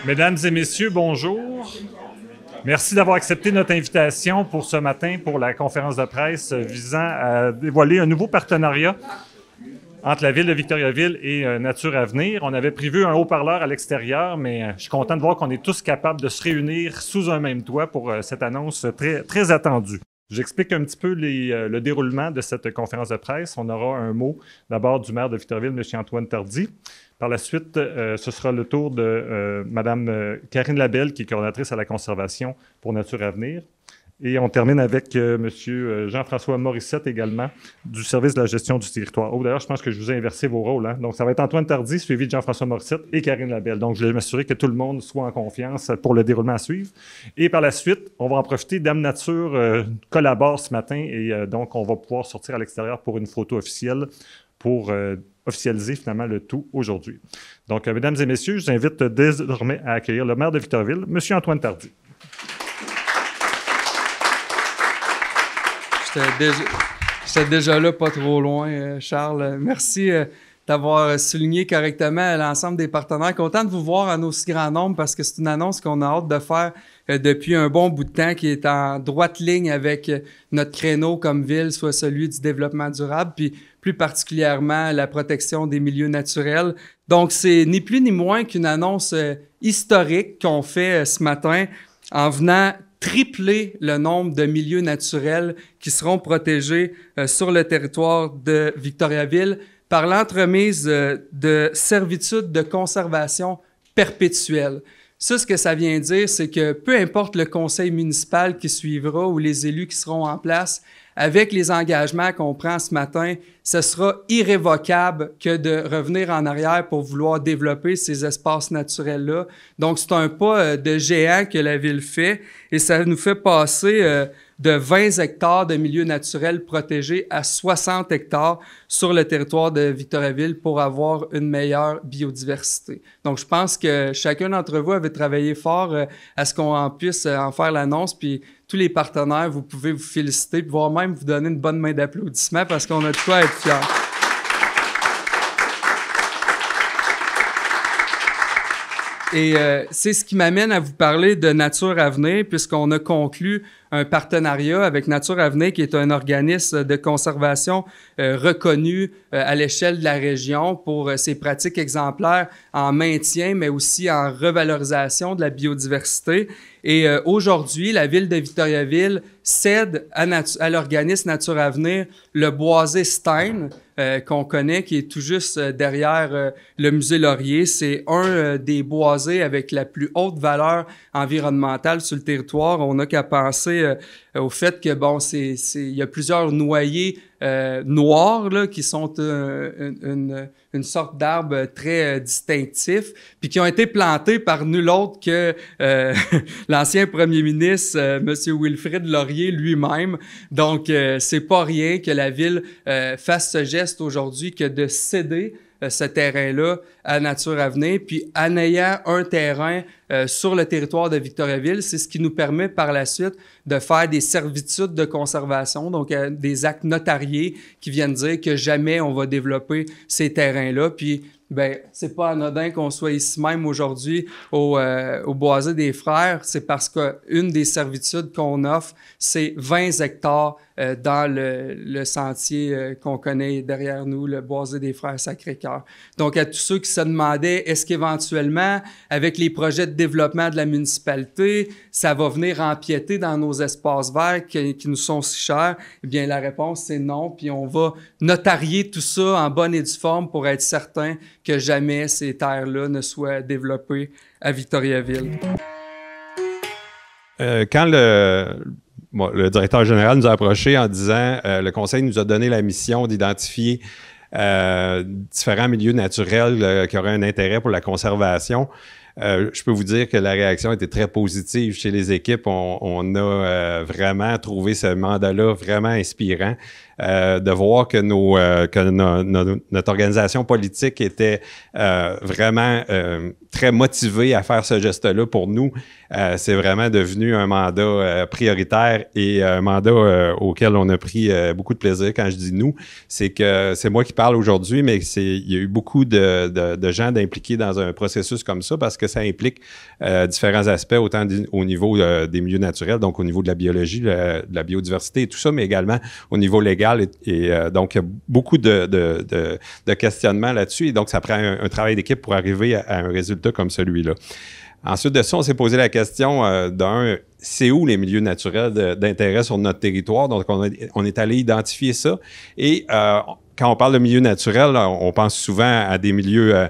Mesdames et messieurs, bonjour. Merci d'avoir accepté notre invitation pour ce matin pour la conférence de presse visant à dévoiler un nouveau partenariat entre la Ville de Victoriaville et Nature Avenir. On avait prévu un haut-parleur à l'extérieur, mais je suis content de voir qu'on est tous capables de se réunir sous un même toit pour cette annonce très, très attendue. J'explique un petit peu le déroulement de cette conférence de presse. On aura un mot d'abord du maire de Victoriaville, M. Antoine Tardy. Par la suite, ce sera le tour de Mme Karine Labelle, qui est coordonnatrice à la conservation pour Nature Avenir. Et on termine avec M. Jean-François Morissette également, du service de la gestion du territoire. Oh, d'ailleurs, je pense que je vous ai inversé vos rôles. Hein? Donc, ça va être Antoine Tardy, suivi de Jean-François Morissette et Karine Labelle. Donc, je vais m'assurer que tout le monde soit en confiance pour le déroulement à suivre. Et par la suite, on va en profiter. Dame Nature collabore ce matin et donc, on va pouvoir sortir à l'extérieur pour une photo officielle pour officialiser finalement le tout aujourd'hui. Donc, mesdames et messieurs, je vous invite désormais à accueillir le maire de Victoriaville, M. Antoine Tardy. J'étais déjà là, pas trop loin, Charles. Merci d'avoir souligné correctement l'ensemble des partenaires. Content de vous voir en aussi grand nombre parce que c'est une annonce qu'on a hâte de faire depuis un bon bout de temps, qui est en droite ligne avec notre créneau comme ville, soit celui du développement durable, puis plus particulièrement la protection des milieux naturels. Donc, c'est ni plus ni moins qu'une annonce historique qu'on fait ce matin en venant tripler le nombre de milieux naturels qui seront protégés sur le territoire de Victoriaville par l'entremise de servitudes de conservation perpétuelle. Ça, ce que ça vient dire, c'est que peu importe le conseil municipal qui suivra ou les élus qui seront en place, avec les engagements qu'on prend ce matin, ce sera irrévocable que de revenir en arrière pour vouloir développer ces espaces naturels-là. Donc, c'est un pas de géant que la Ville fait et ça nous fait passer de 20 hectares de milieux naturels protégés à 60 hectares sur le territoire de Victoriaville pour avoir une meilleure biodiversité. Donc, je pense que chacun d'entre vous avait travaillé fort à ce qu'on puisse en faire l'annonce, puis tous les partenaires, vous pouvez vous féliciter, voire même vous donner une bonne main d'applaudissements parce qu'on a de quoi être fiers. Et c'est ce qui m'amène à vous parler de Nature Avenir, puisqu'on a conclu un partenariat avec Nature Avenir, qui est un organisme de conservation reconnu à l'échelle de la région pour ses pratiques exemplaires en maintien, mais aussi en revalorisation de la biodiversité. Et aujourd'hui, la Ville de Victoriaville cède à l'organisme Nature Avenir le boisé Stein, qu'on connaît, qui est tout juste derrière le musée Laurier. C'est un des boisés avec la plus haute valeur environnementale sur le territoire. On n'a qu'à penser au fait que, bon, il y a plusieurs noyers noirs là, qui sont une sorte d'arbre très distinctif, puis qui ont été plantés par nul autre que l'ancien premier ministre, M. Wilfrid Laurier lui-même. Donc, c'est pas rien que la Ville fasse ce geste aujourd'hui que de céder ce terrain-là à Nature Avenir. Puis, en ayant un terrain sur le territoire de Victoriaville, c'est ce qui nous permet par la suite de faire des servitudes de conservation, donc des actes notariés qui viennent dire que jamais on va développer ces terrains-là. Puis, ben, c'est pas anodin qu'on soit ici même aujourd'hui au Boisé des Frères. C'est parce qu'une des servitudes qu'on offre, c'est 20 hectares dans le sentier qu'on connaît derrière nous, le Boisé des Frères Sacré-Cœur. Donc, à tous ceux qui se demandaient, est-ce qu'éventuellement, avec les projets de développement de la municipalité, ça va venir empiéter dans nos espaces verts qui nous sont si chers? Eh bien, la réponse, c'est non. Puis, on va notarier tout ça en bonne et due forme pour être certain que jamais ces terres-là ne soient développées à Victoriaville. Quand le directeur général nous a approchés en disant le conseil nous a donné la mission d'identifier différents milieux naturels qui auraient un intérêt pour la conservation, je peux vous dire que la réaction était très positive chez les équipes. On a vraiment trouvé ce mandat-là vraiment inspirant. De voir que notre organisation politique était vraiment très motivée à faire ce geste-là pour nous. C'est vraiment devenu un mandat prioritaire et un mandat auquel on a pris beaucoup de plaisir. Quand je dis nous, c'est que c'est moi qui parle aujourd'hui, mais il y a eu beaucoup de gens d'impliqués dans un processus comme ça parce que que ça implique différents aspects, autant au niveau des milieux naturels, donc au niveau de la biologie, de la biodiversité et tout ça, mais également au niveau légal. Donc, il y a beaucoup de questionnements là-dessus. Et donc, ça prend un travail d'équipe pour arriver à un résultat comme celui-là. Ensuite de ça, on s'est posé la question c'est où les milieux naturels d'intérêt sur notre territoire? Donc, on est allé identifier ça. Et quand on parle de milieux naturels, on pense souvent à des milieux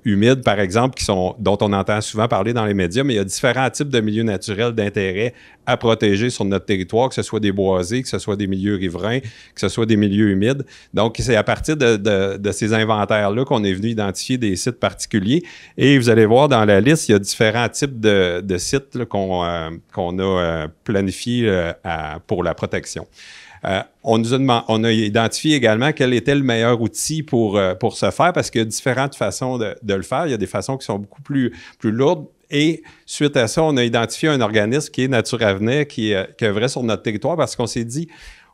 humides, par exemple, dont on entend souvent parler dans les médias, mais il y a différents types de milieux naturels d'intérêt à protéger sur notre territoire, que ce soit des boisés, que ce soit des milieux riverains, que ce soit des milieux humides. Donc, c'est à partir de ces inventaires-là qu'on est venu identifier des sites particuliers. Et vous allez voir dans la liste, il y a différents types de sites là, qu'on a planifiés pour la protection. On a identifié également quel était le meilleur outil pour ce faire, parce qu'il y a différentes façons de le faire. Il y a des façons qui sont beaucoup plus lourdes. Et suite à ça, on a identifié un organisme qui est Nature Avenir, qui œuvrait sur notre territoire, parce qu'on s'est dit,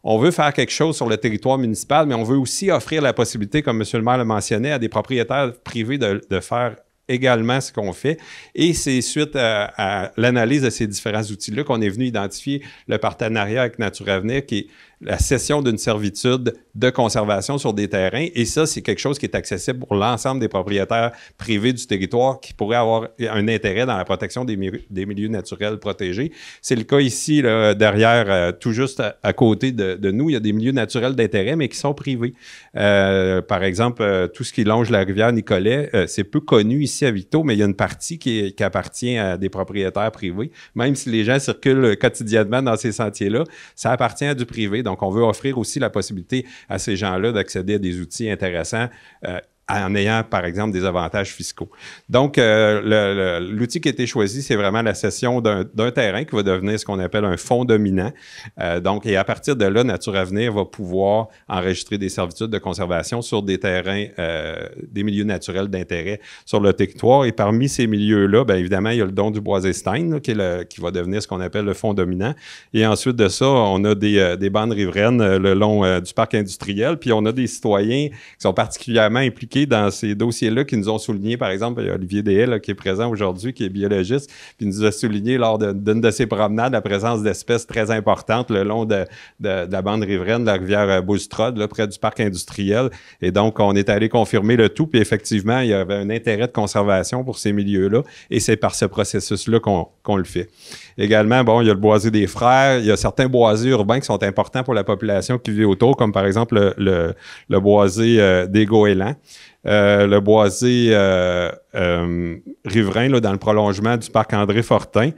on veut faire quelque chose sur le territoire municipal, mais on veut aussi offrir la possibilité, comme M. le maire le mentionnait, à des propriétaires privés de faire également ce qu'on fait. Et c'est suite à l'analyse de ces différents outils-là qu'on est venu identifier le partenariat avec Nature Avenir, qui est la cession d'une servitude de conservation sur des terrains. Et ça, c'est quelque chose qui est accessible pour l'ensemble des propriétaires privés du territoire qui pourraient avoir un intérêt dans la protection des milieux naturels protégés. C'est le cas ici, là, derrière, tout juste à côté de nous. Il y a des milieux naturels d'intérêt, mais qui sont privés. Par exemple, tout ce qui longe la rivière Nicolet, c'est peu connu ici à Victo, mais il y a une partie qui appartient à des propriétaires privés. Même si les gens circulent quotidiennement dans ces sentiers-là, ça appartient à du privé. Donc, on veut offrir aussi la possibilité à ces gens-là d'accéder à des outils intéressants en ayant, par exemple, des avantages fiscaux. Donc, l'outil qui a été choisi, c'est vraiment la cession d'un terrain qui va devenir ce qu'on appelle un fonds dominant. Donc, et à partir de là, Nature Avenir va pouvoir enregistrer des servitudes de conservation sur des terrains, des milieux naturels d'intérêt sur le territoire. Et parmi ces milieux-là, bien évidemment, il y a le don du Boisé-Stein, qui va devenir ce qu'on appelle le fonds dominant. Et ensuite de ça, on a des bandes riveraines le long du parc industriel. Puis, on a des citoyens qui sont particulièrement impliqués dans ces dossiers-là qui nous ont souligné, par exemple, Olivier Deshaies, là, qui est présent aujourd'hui, qui est biologiste, puis nous a souligné lors d'une de ses promenades la présence d'espèces très importantes le long de la bande riveraine de la rivière Boustrode, là, près du parc industriel. Et donc, on est allé confirmer le tout, puis effectivement, il y avait un intérêt de conservation pour ces milieux-là, et c'est par ce processus-là qu'on le fait. Également, bon, il y a le boisé des Frères, il y a certains boisés urbains qui sont importants pour la population qui vit autour, comme par exemple le boisé des Goélands. Le boisé riverain là, dans le prolongement du parc André Fortin.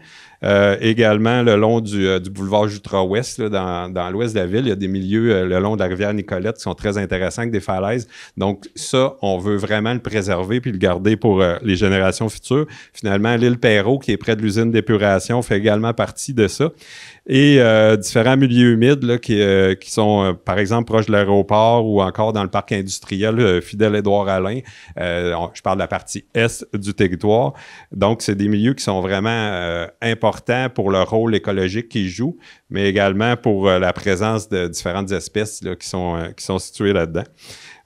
Également, le long du boulevard Jutra-Ouest, là, dans l'ouest de la ville, il y a des milieux le long de la rivière Nicolette qui sont très intéressants avec des falaises. Donc, ça, on veut vraiment le préserver puis le garder pour les générations futures. Finalement, l'île Perrot, qui est près de l'usine d'épuration, fait également partie de ça. Et différents milieux humides là, qui sont, par exemple, proches de l'aéroport ou encore dans le parc industriel Fidèle-Édouard Alain. Je parle de la partie est du territoire. Donc, c'est des milieux qui sont vraiment importants pour le rôle écologique qu'ils jouent, mais également pour la présence de différentes espèces là, qui sont situées là-dedans.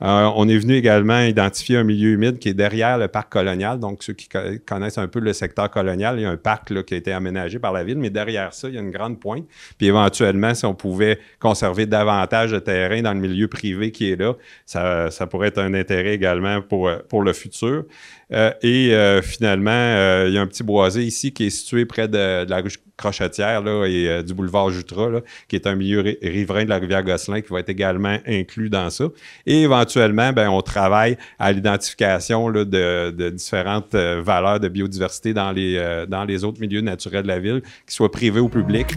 On est venu également identifier un milieu humide qui est derrière le parc colonial. Donc, ceux qui connaissent un peu le secteur colonial, il y a un parc là, qui a été aménagé par la ville, mais derrière ça, il y a une grande pointe. Puis éventuellement, si on pouvait conserver davantage de terrain dans le milieu privé qui est là, ça pourrait être un intérêt également pour le futur. Finalement, il y a un petit boisé ici qui est situé près de la rue Crochetière là, et du boulevard Jutra, là, qui est un milieu riverain de la rivière Gosselin qui va être également inclus dans ça. Et éventuellement, ben, on travaille à l'identification là, de différentes valeurs de biodiversité dans les autres milieux naturels de la ville, qu'ils soient privés ou publics.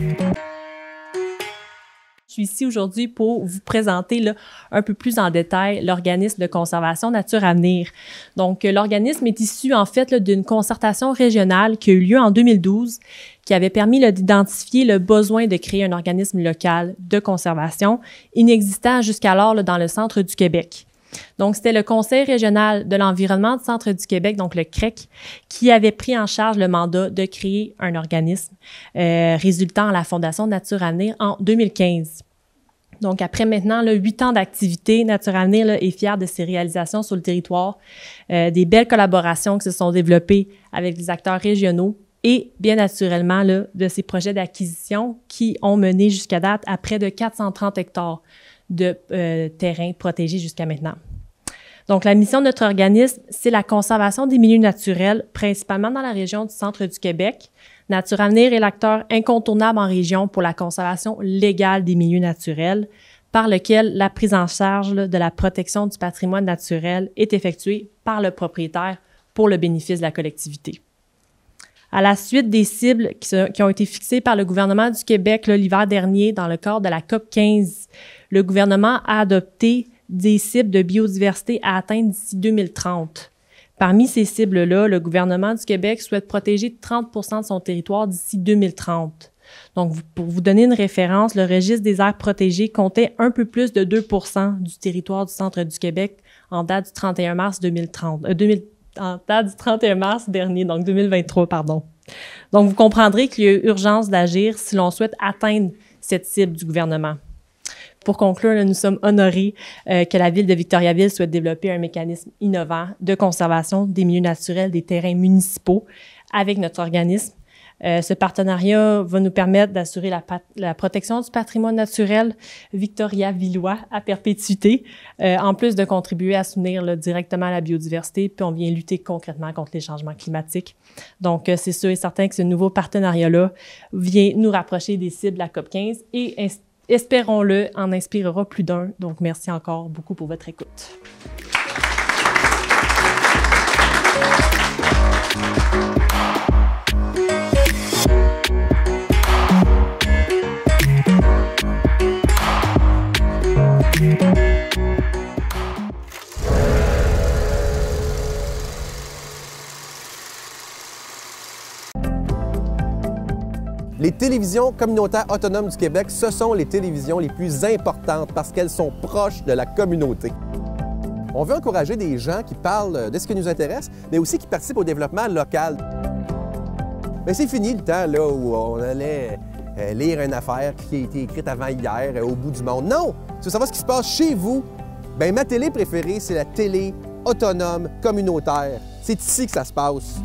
Je suis ici aujourd'hui pour vous présenter là, un peu plus en détail l'organisme de conservation Nature Avenir. Donc, l'organisme est issu en fait là, d'une concertation régionale qui a eu lieu en 2012, qui avait permis là, d'identifier le besoin de créer un organisme local de conservation inexistant jusqu'alors là, dans le centre du Québec. Donc, c'était le Conseil régional de l'environnement du centre du Québec, donc le CREC, qui avait pris en charge le mandat de créer un organisme résultant à la Fondation Nature Avenir en 2015. Donc, après maintenant 8 ans d'activité, Nature Avenir est fière de ses réalisations sur le territoire, des belles collaborations qui se sont développées avec les acteurs régionaux et, bien naturellement, là, de ces projets d'acquisition qui ont mené jusqu'à date à près de 430 hectares de terrains protégés jusqu'à maintenant. Donc, la mission de notre organisme, c'est la conservation des milieux naturels, principalement dans la région du centre du Québec. Nature Avenir est l'acteur incontournable en région pour la conservation légale des milieux naturels, par lequel la prise en charge de la protection du patrimoine naturel est effectuée par le propriétaire pour le bénéfice de la collectivité. À la suite des cibles qui ont été fixées par le gouvernement du Québec l'hiver dernier dans le cadre de la COP 15, le gouvernement a adopté des cibles de biodiversité à atteindre d'ici 2030. Parmi ces cibles-là, le gouvernement du Québec souhaite protéger 30 % de son territoire d'ici 2030. Donc, pour vous donner une référence, le registre des aires protégées comptait un peu plus de 2 % du territoire du centre du Québec en date du 31 mars 2030. En date du 31 mars dernier, donc 2023, pardon. Donc, vous comprendrez qu'il y a urgence d'agir si l'on souhaite atteindre cette cible du gouvernement. Pour conclure, là, nous sommes honorés que la Ville de Victoriaville souhaite développer un mécanisme innovant de conservation des milieux naturels des terrains municipaux avec notre organisme. Ce partenariat va nous permettre d'assurer la protection du patrimoine naturel victoriavillois à perpétuité, en plus de contribuer à soutenir là, directement la biodiversité, puis on vient lutter concrètement contre les changements climatiques. Donc, c'est sûr et certain que ce nouveau partenariat-là vient nous rapprocher des cibles de la COP 15 et espérons-le, en inspirera plus d'un. Donc, merci encore beaucoup pour votre écoute. Les télévisions communautaires autonomes du Québec, ce sont les télévisions les plus importantes parce qu'elles sont proches de la communauté. On veut encourager des gens qui parlent de ce qui nous intéresse, mais aussi qui participent au développement local. Mais c'est fini le temps là, où on allait lire une affaire qui a été écrite avant hier au bout du monde. Non! Tu veux savoir ce qui se passe chez vous? Bien, ma télé préférée, c'est la télé autonome communautaire. C'est ici que ça se passe.